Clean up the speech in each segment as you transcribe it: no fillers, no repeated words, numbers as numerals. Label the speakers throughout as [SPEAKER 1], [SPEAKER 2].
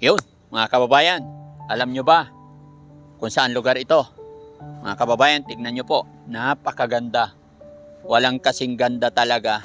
[SPEAKER 1] Yun, mga kababayan, alam nyo ba kung saan lugar ito? Mga kababayan, tignan nyo po, napakaganda. Walang kasing ganda talaga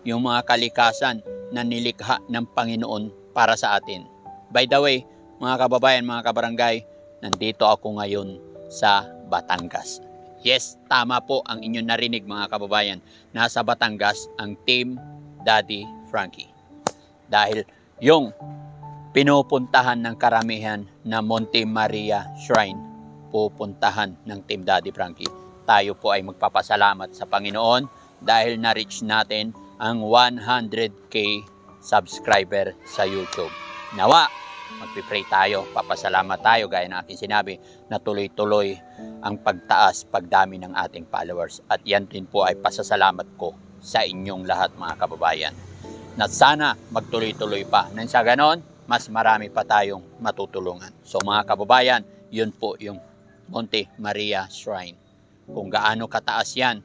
[SPEAKER 1] yung mga kalikasan na nilikha ng Panginoon para sa atin. By the way, mga kababayan, mga kabarangay, nandito ako ngayon sa Batangas. Yes, tama po ang inyong narinig mga kababayan. Nasa Batangas ang Team Daddy Frankie. Dahil yung pinupuntahan ng karamihan na Monte Maria Shrine, pupuntahan ng Team Daddy Frankie. Tayo po ay magpapasalamat sa Panginoon dahil na-reach natin ang 100k subscriber sa YouTube. Nawa, magpipray tayo, papasalamat tayo gaya ng aking sinabi na tuloy-tuloy ang pagtaas, pagdami ng ating followers. At yan din po ay pasasalamat ko sa inyong lahat mga kababayan. Na sana magtuloy-tuloy pa. Nang sa ganon, mas marami pa tayong matutulungan. So mga kababayan, yun po yung Monte Maria Shrine. Kung gaano kataas yan,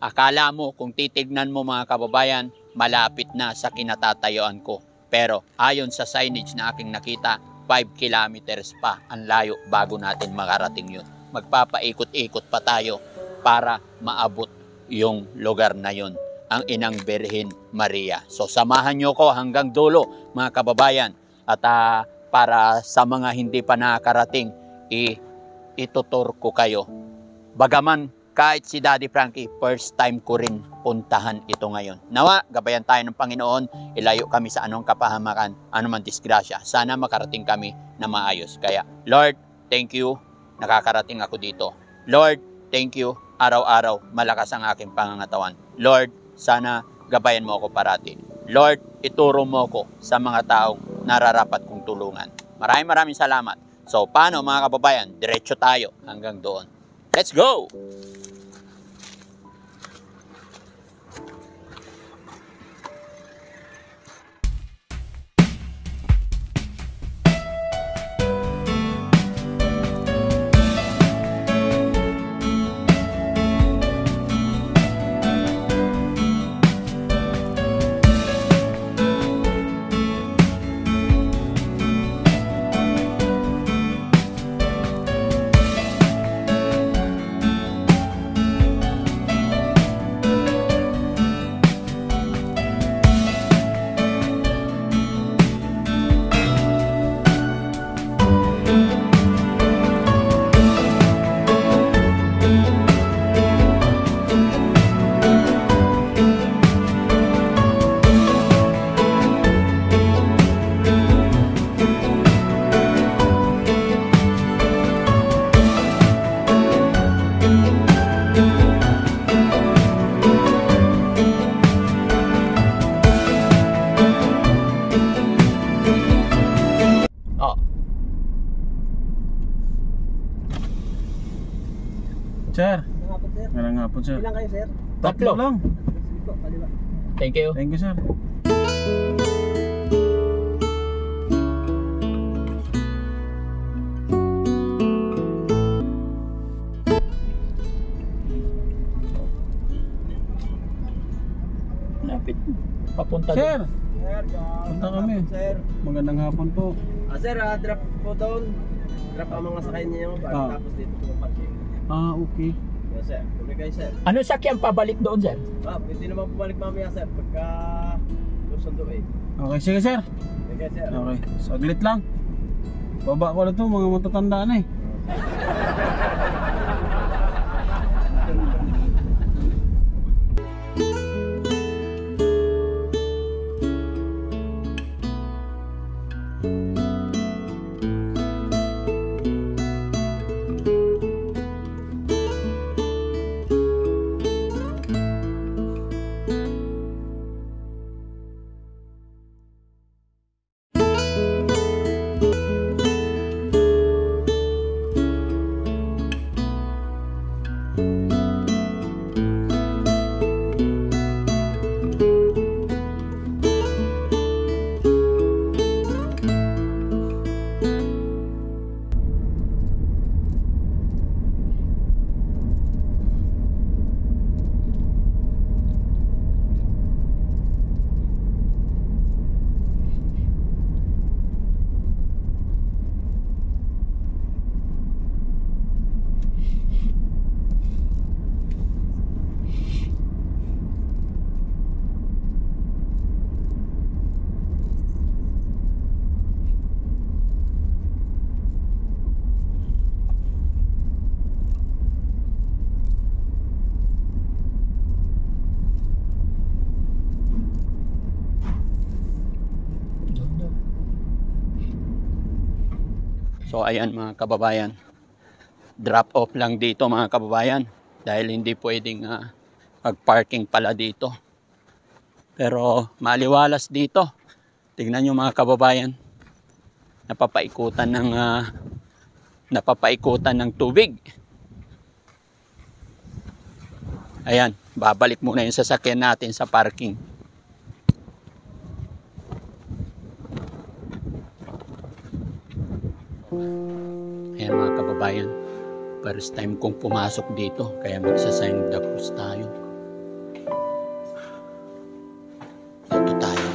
[SPEAKER 1] akala mo kung titignan mo mga kababayan, malapit na sa kinatatayuan ko. Pero ayon sa signage na aking nakita, 5 kilometers pa ang layo bago natin makarating yun. Magpapaikot-ikot pa tayo para maabot yung lugar na yun, ang Inang Birhen Maria. So samahan nyo ko hanggang dulo mga kababayan. At para sa mga hindi pa nakarating, itutur ko kayo. Bagaman kahit si Daddy Frankie, first time ko rin puntahan ito ngayon. Nawa, gabayan tayo ng Panginoon, ilayo kami sa anong kapahamakan, anumang disgrasya. Sana makarating kami na maayos. Kaya, Lord, thank you, nakakarating ako dito. Lord, thank you, araw-araw, malakas ang aking pangangatawan. Lord, sana gabayan mo ako parati. Lord, ituro mo ako sa mga taong nararapat kong tulungan. Maraming salamat. So, paano mga kababayan? Diretso tayo hanggang doon. Let's go!
[SPEAKER 2] Sir, magandang hapon sir.
[SPEAKER 3] Ilan kayo sir?
[SPEAKER 2] Tatlo lang.
[SPEAKER 1] Thank you.
[SPEAKER 2] Thank you sir.
[SPEAKER 1] Lapit. Papunta
[SPEAKER 2] Sir,
[SPEAKER 3] Sir,
[SPEAKER 2] punta kami.
[SPEAKER 3] Sir,
[SPEAKER 2] Magandang hapon po.
[SPEAKER 3] sir, drop po doon. Drop ang mga sakay niyo tapos dito po parking.
[SPEAKER 2] Okay.
[SPEAKER 3] Yes sir, tuloy kayo sir.
[SPEAKER 1] Ano sakyan pabalik doon, sir?
[SPEAKER 3] Pwede naman bumalik mamaya sir pagka sundo eh.
[SPEAKER 2] Okay, sige sir.
[SPEAKER 3] Okay sir.
[SPEAKER 2] Okay, saglit lang. Baba ko na to, mga matatanda na eh.
[SPEAKER 1] So ayan mga kababayan, drop off lang dito mga kababayan dahil hindi pwedeng mag-parking pala dito. Pero maliwalas dito. Tingnan nyo mga kababayan, napapaikutan ng tubig. Ayan, babalik muna yung sasakyan natin sa parking. Ayan mga kababayan, first time kong pumasok dito, kaya magsa-sign the cross tayo. Ito tayo.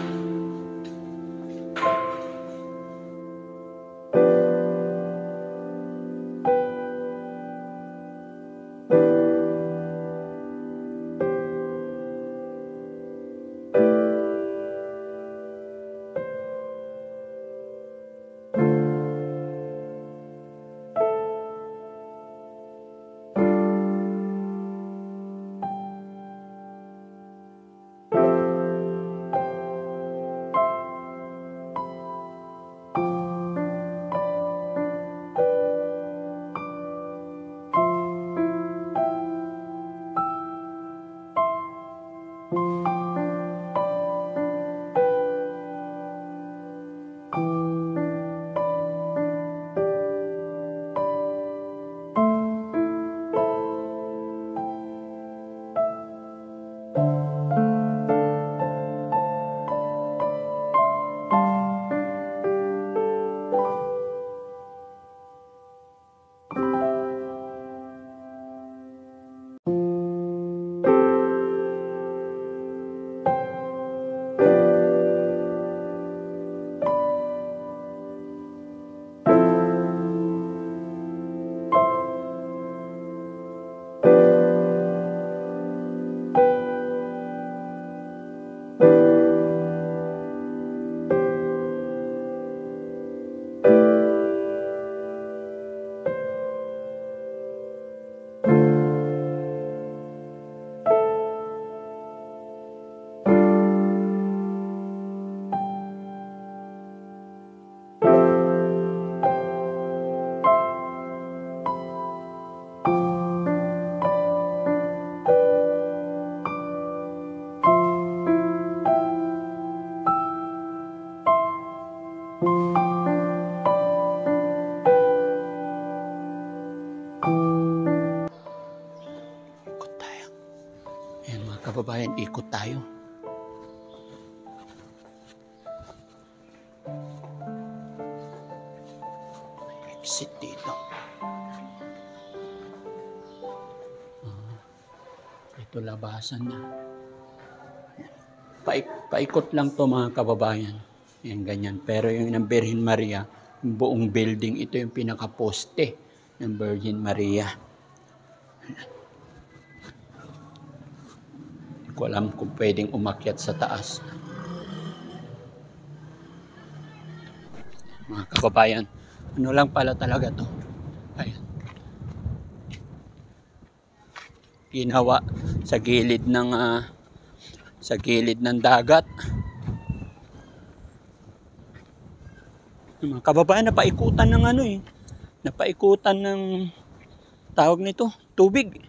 [SPEAKER 1] Kababayan, ikot tayo. May exit dito. Ito labasan na. Paikot lang to mga kababayan. Yan ganyan. Pero yung ng Virgin Maria, yung buong building, ito yung pinaka-poste ng Virgin Maria. Hindi ko alam kung pwedeng umakyat sa taas. Mga kababayan, ano lang pala talaga to. Ayan. Ginawa sa gilid ng dagat. Mga kababayan, napaikutan ng napaikutan ng tawag nito, tubig.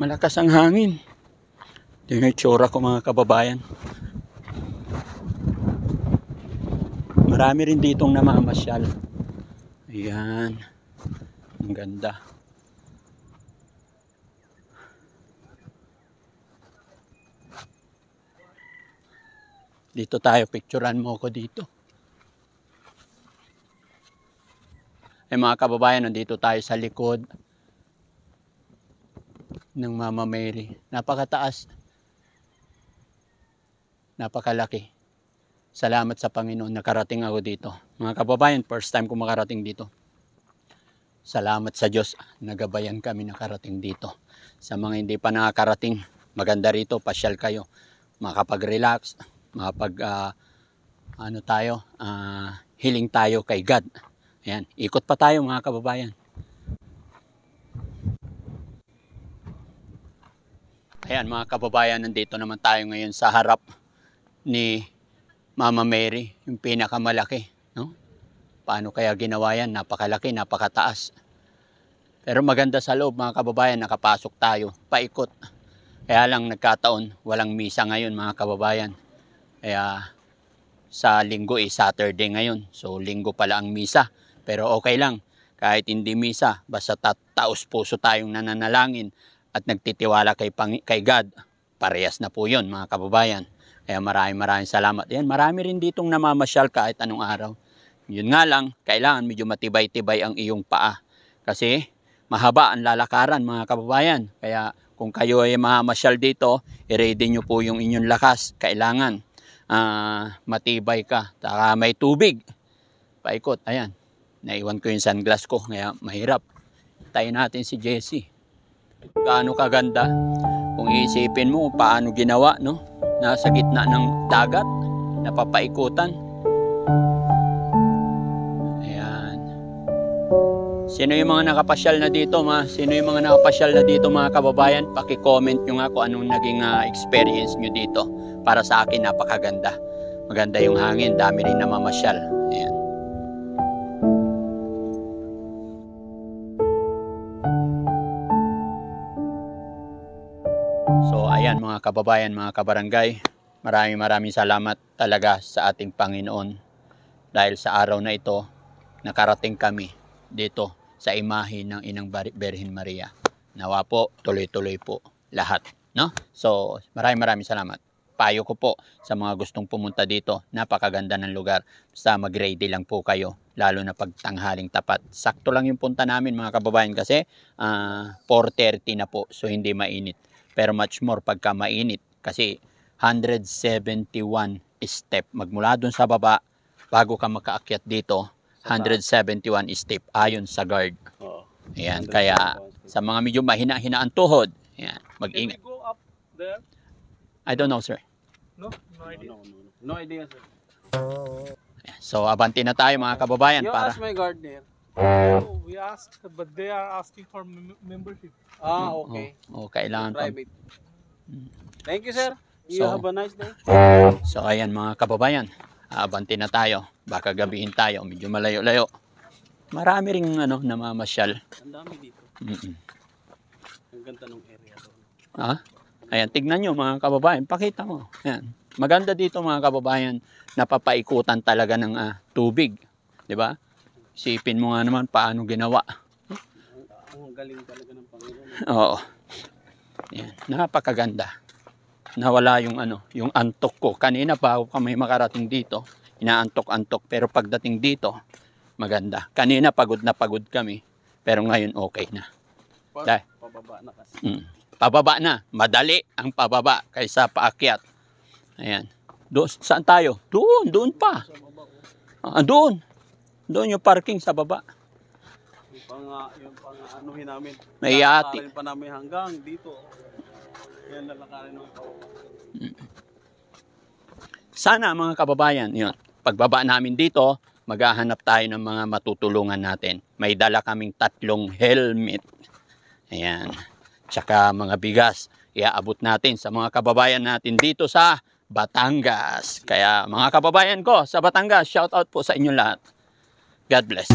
[SPEAKER 1] Malakas ang hangin. Ito yung itsura ko mga kababayan. Marami rin ditong namamasyal. Ayan. Ang ganda. Dito tayo, picturean mo ko dito. Ay mga kababayan, nandito tayo sa likod ng Mama Mary. Napakataas. Napakalaki. Salamat sa Panginoon, nakarating ako dito. Mga kababayan, first time ko makarating dito. Salamat sa Diyos, nagabayan kami nakarating dito. Sa mga hindi pa nakakarating, maganda rito, pasyal kayo. Makapag-relax, healing tayo kay God. Ayan, ikot pa tayo mga kababayan. Ayan mga kababayan, nandito naman tayo ngayon sa harap ni Mama Mary, yung pinakamalaki, no? paano kaya ginawa yan? Napakalaki, napakataas. Pero maganda sa loob mga kababayan, nakapasok tayo, paikot. Kaya lang nagkataon, walang misa ngayon mga kababayan. Kaya sa linggo Saturday ngayon. So linggo pala ang misa. Pero okay lang, kahit hindi misa, basta taos puso tayong nananalangin at nagtitiwala kay God. Parehas na po yun mga kababayan. Kaya maraming salamat. Yan, marami rin ditong namamasyal kahit anong araw. Yun nga lang, kailangan medyo matibay-tibay ang iyong paa. Kasi mahaba ang lalakaran mga kababayan. Kaya kung kayo ay mamamasyal dito, i-ready nyo po yung inyong lakas. Kailangan matibay ka. Saka may tubig. Paikot, ayan. Naiwan ko yung sunglass ko, kaya mahirap. Tayo natin si Jessie. Gaano kaganda. Kung iisipin mo paano ginawa, no? Nasa gitna ng dagat, napapaikutan. Ayan. Sino yung mga nakapasyal na dito, Sino yung mga nakapasyal na dito, mga kababayan? Paki-comment nyo nga kung anong naging experience nyo dito. Para sa akin, napakaganda. Maganda yung hangin, dami rin namamasyal. Ayan. So ayan mga kababayan, mga kabarangay, maraming salamat talaga sa ating Panginoon dahil sa araw na ito nakarating kami dito sa imahe ng Inang Birhen Maria. Nawa po tuloy-tuloy po lahat, no? So maraming salamat. Payo ko po sa mga gustong pumunta dito, napakaganda ng lugar. Basta mag-ready lang po kayo, lalo na pag tanghaling tapat. Sakto lang yung punta namin mga kababayan kasi 4:30 na po, so hindi mainit. Pero much more pagka mainit kasi 171 step. Magmula dun sa baba, bago ka makaakyat dito, 171 step ayon sa guard.
[SPEAKER 2] Oo.
[SPEAKER 1] Ayan, kaya sa mga medyo mahina-hina ang tuhod, ayan, mag-ingat.
[SPEAKER 2] Can we go up there?
[SPEAKER 1] I don't know, sir.
[SPEAKER 2] No? No idea. No idea, sir.
[SPEAKER 1] Ayan, so, abanti na tayo mga kababayan
[SPEAKER 2] You
[SPEAKER 1] para...
[SPEAKER 2] ask my gardener.
[SPEAKER 4] Oh, we asked, but they are asking for membership.
[SPEAKER 2] Ah, okay.
[SPEAKER 1] Kailangan pa.
[SPEAKER 2] Private. Thank you, sir. You
[SPEAKER 1] So-
[SPEAKER 2] have a nice day.
[SPEAKER 1] So, ayan mga kababayan, abanti na tayo. Baka gabihin tayo, medyo malayo-layo. Marami ring namamasyal.
[SPEAKER 2] Ang dami dito. Ang ganda ng area doon.
[SPEAKER 1] Ayan, tignan nyo mga kababayan, pakita mo. Ayan. Maganda dito mga kababayan, napapaikutan talaga ng tubig. 'Di ba? Isipin mo nga naman paano ginawa.
[SPEAKER 2] Ang galing talaga ng Panginoon.
[SPEAKER 1] Oo. Ayan, napakaganda. Nawala yung yung antok ko. Kanina pa ako kami makarating dito, inaantok-antok, pero pagdating dito, maganda. Kanina pagod na pagod kami, pero ngayon okay na. Dahil-
[SPEAKER 2] Pababa na kasi.
[SPEAKER 1] Pababa na, madali ang pababa kaysa paakyat. Ayan. Doon, saan tayo? Doon pa.
[SPEAKER 2] Sa baba ko.
[SPEAKER 1] Doon. Doon yung parking sa baba.
[SPEAKER 2] Yung anuhin namin.
[SPEAKER 1] May yati.
[SPEAKER 2] Lalakarin pa namin hanggang dito. Yan lalakarin ng pababa.
[SPEAKER 1] Sana mga kababayan, yun. Pagbaba namin dito, maghahanap tayo ng mga matutulungan natin. May dala kaming 3 helmet. Ayan. Tsaka mga bigas. Iaabot natin sa mga kababayan natin dito sa Batangas. Kaya mga kababayan ko sa Batangas, shout out po sa inyo lahat. God bless.